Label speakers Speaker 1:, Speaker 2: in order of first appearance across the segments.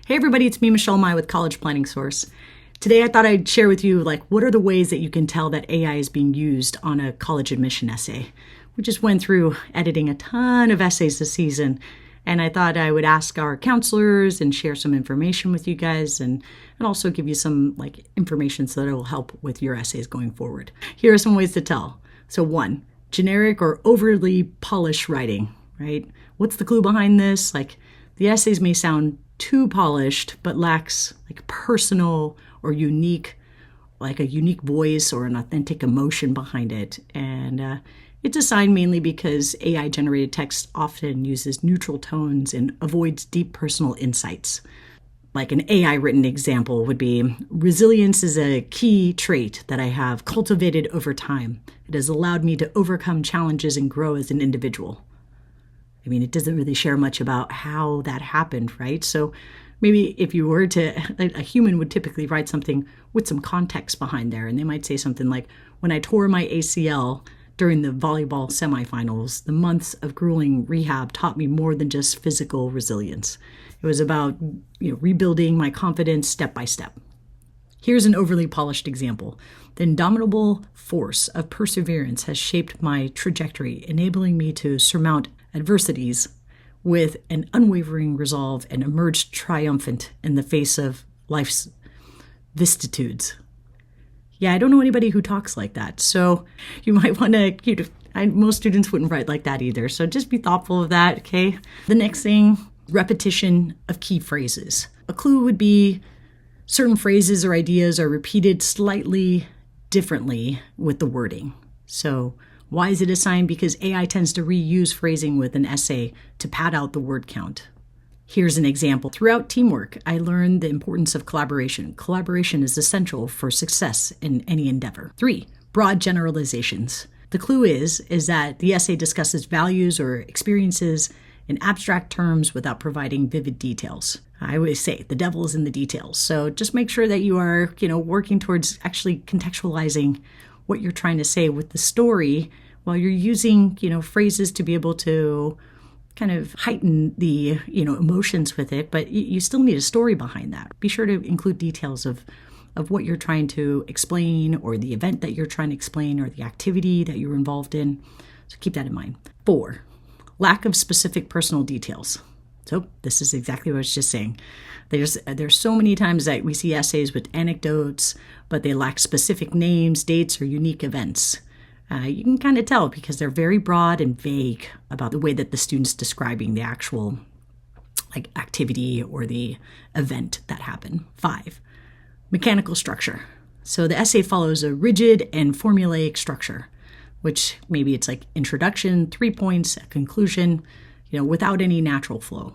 Speaker 1: Hey everybody, it's me, Michelle Mai with College Planning Source. Today I thought I'd share with you what are the ways that you can tell that AI is being used on a college admission essay. We just went through editing a ton of essays this season, and I thought I would ask our counselors and share some information with you guys and also give you some information so that it will help with your essays going forward. Here are some ways to tell. So 1, generic or overly polished writing, right? What's the clue behind this? The essays may sound too polished, but lacks personal or unique, a unique voice or an authentic emotion behind it. And it's a sign mainly because AI generated text often uses neutral tones and avoids deep personal insights. An AI written example would be, resilience is a key trait that I have cultivated over time. It has allowed me to overcome challenges and grow as an individual. It doesn't really share much about how that happened, right? So maybe if you were to, a human would typically write something with some context behind there. And they might say something like, when I tore my ACL during the volleyball semifinals, the months of grueling rehab taught me more than just physical resilience. It was about rebuilding my confidence step by step. Here's an overly polished example. The indomitable force of perseverance has shaped my trajectory, enabling me to surmount adversities with an unwavering resolve and emerge triumphant in the face of life's vicissitudes. Yeah, I don't know anybody who talks like that. So you might want to, most students wouldn't write like that either. So just be thoughtful of that, okay? The next thing, repetition of key phrases. A clue would be certain phrases or ideas are repeated slightly differently with the wording. So why is it a sign? Because AI tends to reuse phrasing with an essay to pad out the word count. Here's an example. Throughout teamwork, I learned the importance of collaboration. Collaboration is essential for success in any endeavor. 3, broad generalizations. The clue is that the essay discusses values or experiences in abstract terms without providing vivid details. I always say the devil is in the details. So just make sure that you are, working towards actually contextualizing what you're trying to say with the story while you're using, phrases to be able to kind of heighten the, emotions with it, but you still need a story behind that. Be sure to include details of what you're trying to explain or the event that you're trying to explain or the activity that you're involved in. So keep that in mind. 4, lack of specific personal details. So this is exactly what I was just saying. There's so many times that we see essays with anecdotes, but they lack specific names, dates, or unique events. You can kind of tell because they're very broad and vague about the way that the student's describing the actual activity or the event that happened. 5, mechanical structure. So the essay follows a rigid and formulaic structure, which maybe it's introduction, 3 points, a conclusion, without any natural flow.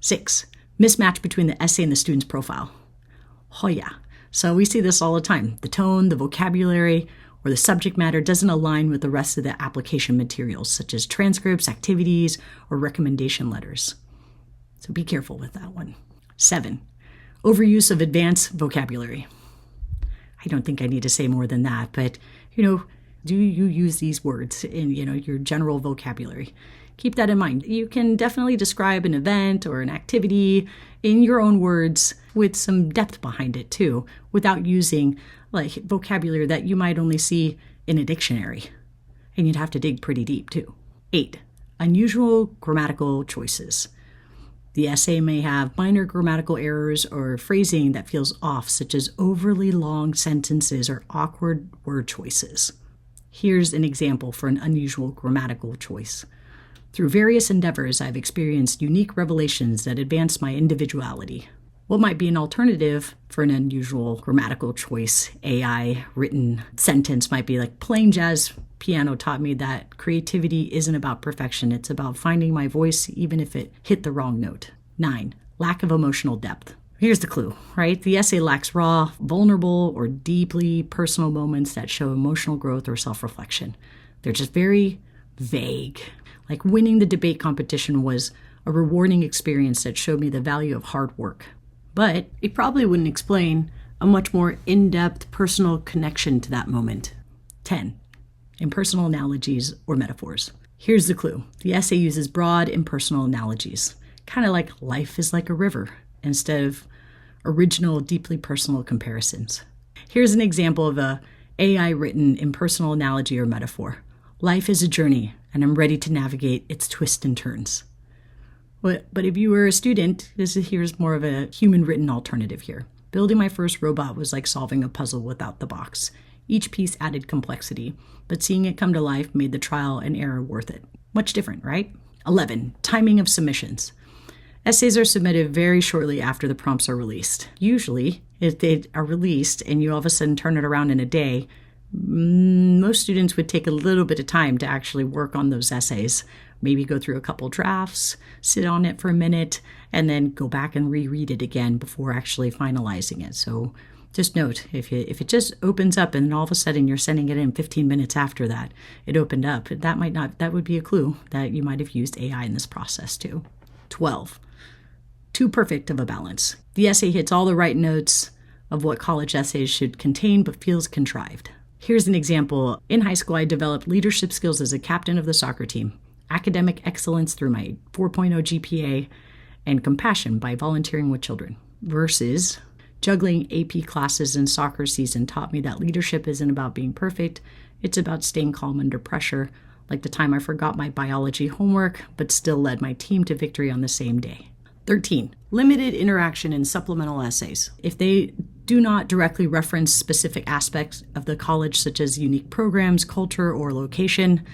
Speaker 1: 6, mismatch between the essay and the student's profile. Oh yeah. So we see this all the time. The tone, the vocabulary, or the subject matter doesn't align with the rest of the application materials, such as transcripts, activities, or recommendation letters. So be careful with that one. 7, overuse of advanced vocabulary. I don't think I need to say more than that, but, do you use these words in, your general vocabulary? Keep that in mind. You can definitely describe an event or an activity in your own words with some depth behind it too, without using vocabulary that you might only see in a dictionary. And you'd have to dig pretty deep too. 8, unusual grammatical choices. The essay may have minor grammatical errors or phrasing that feels off, such as overly long sentences or awkward word choices. Here's an example for an unusual grammatical choice. Through various endeavors, I've experienced unique revelations that advance my individuality. What might be an alternative for an unusual grammatical choice, AI written sentence might be playing jazz piano taught me that creativity isn't about perfection. It's about finding my voice even if it hit the wrong note. 9, lack of emotional depth. Here's the clue, right? The essay lacks raw, vulnerable, or deeply personal moments that show emotional growth or self-reflection. They're just very vague. Winning the debate competition was a rewarding experience that showed me the value of hard work. But it probably wouldn't explain a much more in-depth personal connection to that moment. 10, impersonal analogies or metaphors. Here's the clue. The essay uses broad, impersonal analogies, kind of like life is like a river. instead of original, deeply personal comparisons. Here's an example of a AI written impersonal analogy or metaphor. Life is a journey, and I'm ready to navigate its twists and turns. But if you were a student, here's more of a human written alternative here. Building my first robot was like solving a puzzle without the box. Each piece added complexity, but seeing it come to life made the trial and error worth it. Much different, right? 11. Timing of submissions. Essays are submitted very shortly after the prompts are released. Usually, if they are released and you all of a sudden turn it around in a day, most students would take a little bit of time to actually work on those essays. Maybe go through a couple drafts, sit on it for a minute, and then go back and reread it again before actually finalizing it. So just note, if it just opens up and all of a sudden you're sending it in 15 minutes after that, it opened up, that would be a clue that you might have used AI in this process too. 12. Too perfect of a balance. The essay hits all the right notes of what college essays should contain, but feels contrived. Here's an example. In high school, I developed leadership skills as a captain of the soccer team, academic excellence through my 4.0 GPA, and compassion by volunteering with children. Versus juggling AP classes and soccer season taught me that leadership isn't about being perfect. It's about staying calm under pressure, like the time I forgot my biology homework, but still led my team to victory on the same day. 13. Limited interaction in supplemental essays. If they do not directly reference specific aspects of the college, such as unique programs, culture, or location,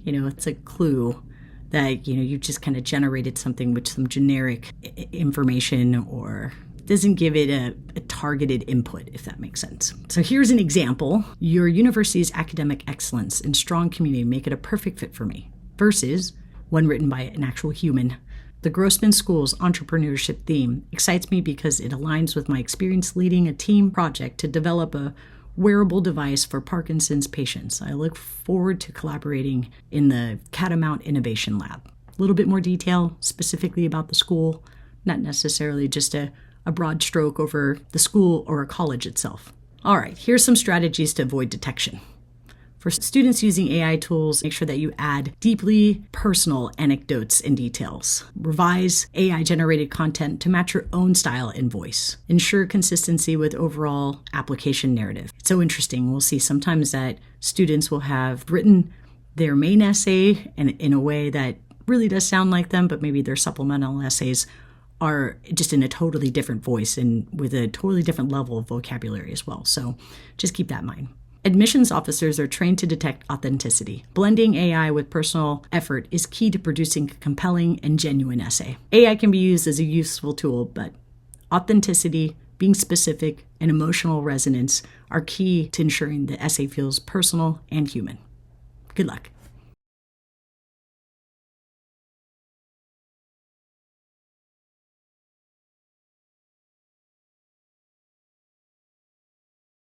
Speaker 1: it's a clue that, you've just kind of generated something with some generic information or doesn't give it a targeted input, if that makes sense. So here's an example. Your university's academic excellence and strong community make it a perfect fit for me. Versus one written by an actual human. The Grossman School's entrepreneurship theme excites me because it aligns with my experience leading a team project to develop a wearable device for Parkinson's patients. I look forward to collaborating in the Catamount Innovation Lab. A little bit more detail specifically about the school, not necessarily just a broad stroke over the school or a college itself. All right, here's some strategies to avoid detection. For students using AI tools, make sure that you add deeply personal anecdotes and details. Revise AI-generated content to match your own style and voice. Ensure consistency with overall application narrative. It's so interesting. We'll see sometimes that students will have written their main essay in a way that really does sound like them, but maybe their supplemental essays are just in a totally different voice and with a totally different level of vocabulary as well. So just keep that in mind. Admissions officers are trained to detect authenticity. Blending AI with personal effort is key to producing a compelling and genuine essay. AI can be used as a useful tool, but authenticity, being specific, and emotional resonance are key to ensuring the essay feels personal and human. Good luck.